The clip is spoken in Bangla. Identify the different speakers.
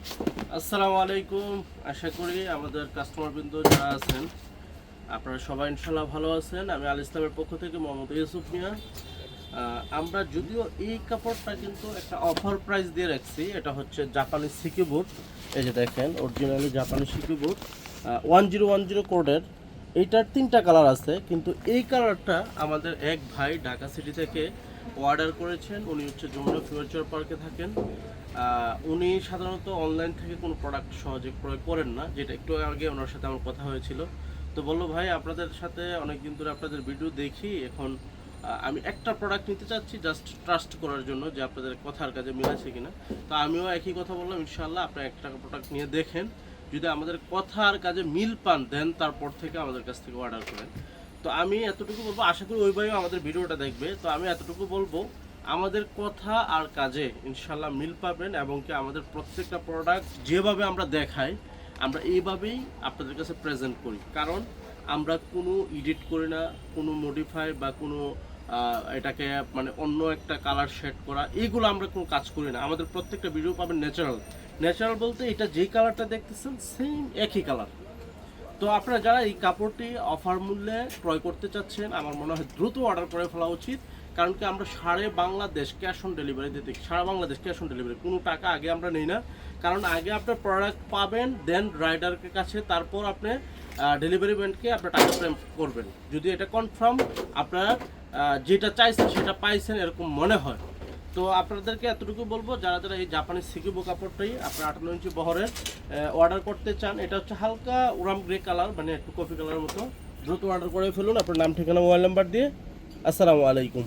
Speaker 1: আসসালামু আলাইকুম। আশা করি আমাদের কাস্টমার বৃন্দ যারা আছেন আপনারা সবাই ইনশাল্লাহ ভালো আছেন। আমি আল ইসলামের পক্ষ থেকে মোহাম্মদ ইউসুফ মিয়া। আমরা যদিও এই কাপড়টা কিন্তু একটা অফার প্রাইস দিয়ে রাখছি। এটা হচ্ছে জাপানি সিকি বুট। এই যে দেখেন অরিজিনালি জাপানি সিকি বুট 1010 কোডের। এইটার 3টা কালার আছে, কিন্তু এই কালারটা আমাদের এক ভাই ঢাকা সিটি থেকে অর্ডার করেছেন। উনি হচ্ছে যমুনা ফিউচার পার্কে থাকেন। উনি সাধারণত অনলাইন থেকে কোনো প্রোডাক্ট সহজে ক্রয় করেন না, যেটা একটু আগে ওনার সাথে আমার কথা হয়েছিল। তো বললো ভাই আপনাদের সাথে অনেকদিন ধরে আপনাদের ভিডিও দেখি, এখন আমি একটা প্রোডাক্ট নিতে চাচ্ছি জাস্ট ট্রাস্ট করার জন্য যে আপনাদের কথার কাজে মিল আছে কিনা। তো আমিও একই কথা বললাম, ইনশাআল্লাহ আপনার একটা প্রোডাক্ট নিয়ে দেখেন, যদি আমাদের কথার কাজে মিল পান দেন তারপর থেকে আমাদের কাছ থেকে অর্ডার করেন। তো আমি এতটুকু বলবো, আশা করি ওই ভাইও আমাদের ভিডিওটা দেখবে। তো আমি এতটুকু বলবো, আমাদের কথা আর কাজে ইনশাল্লাহ মিল পাবেন, এবং কি আমাদের প্রত্যেকটা প্রোডাক্ট যেভাবে আমরা দেখাই আমরা এইভাবেই আপনাদের কাছে প্রেজেন্ট করি। কারণ আমরা কোনো এডিট করি না, কোনো মডিফাই বা কোনো এটাকে মানে অন্য একটা কালার শেড করা, এইগুলো আমরা কোনো কাজ করি না। আমাদের প্রত্যেকটা ভিডিও পাবেন ন্যাচারাল। ন্যাচারাল বলতে এটা যেই কালারটা দেখতেছেন সেম একই কালার। তো আপনারা যারা এই কাপড়টি অফার মূল্যে ক্রয় করতে চাচ্ছেন, আমার মনে হয় দ্রুত অর্ডার করে ফেলা উচিত। কারণ কি আমরা সারা বাংলাদেশ ক্যাশ অন ডেলিভারি দিতে, সারা বাংলাদেশ ক্যাশ অন ডেলিভারি, কোনো টাকা আগে আমরা নেই না। কারণ আগে আপনার প্রোডাক্ট পাবেন, দেন রাইডারের কাছে, তারপর আপনি ডেলিভারি ম্যানকে আপনার টাকা পেমেন্ট করবেন, যদি এটা কনফার্ম আপনারা যেটা চাইছেন সেটা পাইছেন এরকম মনে হয়। তো আপনাদেরকে এতটুকু বলবো, যারা যারা এই জাপানি সিকিবো কাপড়টাই আপনার 58 ইঞ্চি বহরের অর্ডার করতে চান, এটা হচ্ছে হালকা উরাম গ্রে কালার, মানে একটু কফি কালারের মতো, দ্রুত অর্ডার করে ফেলুন আপনার নাম ঠিকানা মোবাইল নাম্বার দিয়ে। আসসালামু আলাইকুম।